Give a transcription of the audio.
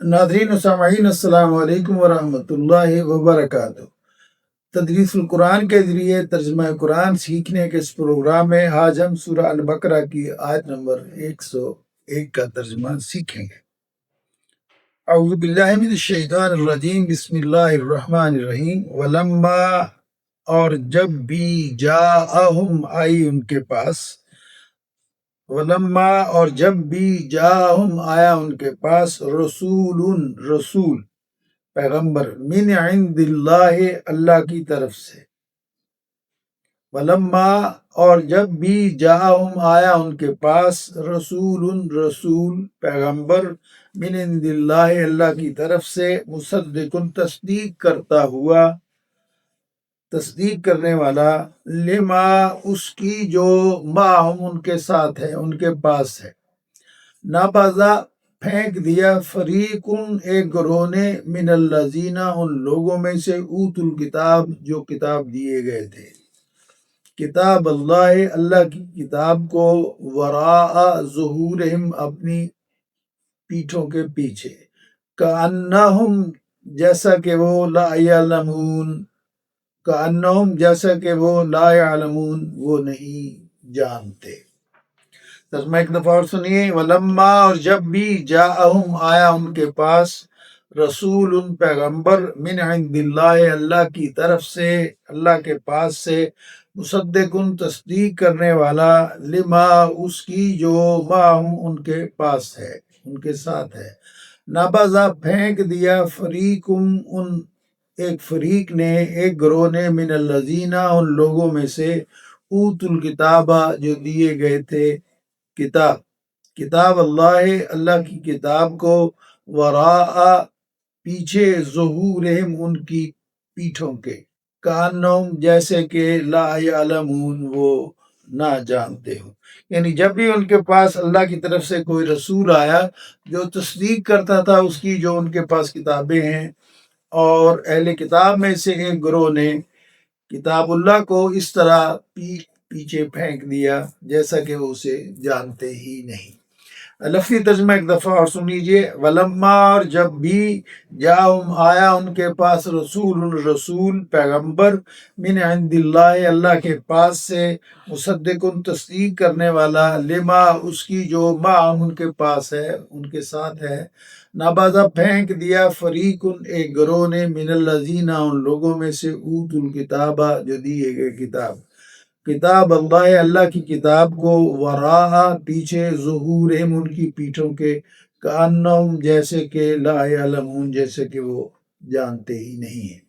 ناظرین و سامعین السلام علیکم ورحمۃ اللہ وبرکاتہ۔ تدریس القرآن کے ذریعے ترجمہ قرآن سیکھنے کے اس پروگرام میں آج ہم سورہ البقرہ کی آیت نمبر 101 کا ترجمہ سیکھیں گے۔ اعوذ باللہ من الشیطان الرجیم، بسم اللہ الرحمن الرحیم۔ ولما، اور جب بھی، جاءہم، آئی ان کے پاس، ولما، اور جب بھی، جاءہم، آیا ان کے پاس، رسول پیغمبر، من عند اللہ، اللہ کی طرف سے، ولما، اور جب بھی، جاءہم، آیا ان کے پاس، رسول پیغمبر، من عند اللہ، اللہ کی طرف سے، مصدق، تصدیق کرنے والا، لما، اس کی جو، معہم، ان کے ساتھ ہے، ان کے پاس ہے، نبذا، پھینک دیا، فریقن، ایک گروہ نے، من الذین، ان لوگوں میں سے، اوت الکتاب، جو کتاب دیے گئے تھے، کتاب اللہ، اللہ کی کتاب کو، وراء ظہورہم، اپنی پیٹھوں کے پیچھے، کأنہم، جیسا کہ وہ، لا یعلمون، کأنہم، جیسا کہ وہ، لا یعلمون، وہ نہیں جانتے۔ ترجمہ ایک دفعہ اور سنیے۔ ولما، اور جب بھی، جاءہم، آیا ان کے پاس، رسول، پیغمبر، من عند اللہ، اللہ کی طرف سے، اللہ کے پاس سے، مصدق، تصدیق کرنے والا، لما، اس کی جو، معہم، ان کے پاس ہے، ان کے ساتھ ہے، نبذا، پھینک دیا، فریقم، ایک فریق نے، ایک گروہ نے، من الذین، ان لوگوں میں سے، اوت الکتاب، جو دیے گئے تھے کتاب اللہ، اللہ کی کتاب کو، وراء، پیچھے، ظہورہم، ان کی پیٹھوں کے، کأنہم، جیسے کہ، لا یعلمون، وہ نہ جانتے ہو۔ یعنی جب بھی ان کے پاس اللہ کی طرف سے کوئی رسول آیا جو تصدیق کرتا تھا اس کی، جو ان کے پاس کتابیں ہیں، اور اہل کتاب میں سے ایک گروہ نے کتاب اللہ کو اس طرح پیچھے پھینک دیا جیسا کہ وہ اسے جانتے ہی نہیں۔ لفظی ترجمہ ایک دفعہ اور سن لیجیے۔ ولما، اور جب بھی، جاءہم، آیا ان کے پاس، رسول پیغمبر، من عند اللہ، اللہ کے پاس سے، مصدق، تصدیق کرنے والا، لما، اس کی جو، معہم، ان کے پاس ہے، ان کے ساتھ ہے، نبذا، پھینک دیا، فریق، ایک گروہ نے، من الذین، ان لوگوں میں سے، اوت الکتاب، جو دیے گئے کتاب اللہ، اللہ کی کتاب کو، وراء، پیچھے، ظہورہم، ان کی پیٹھوں کے، کأنہم، جیسے کہ، لا یعلمون، جیسے کہ وہ جانتے ہی نہیں ہیں۔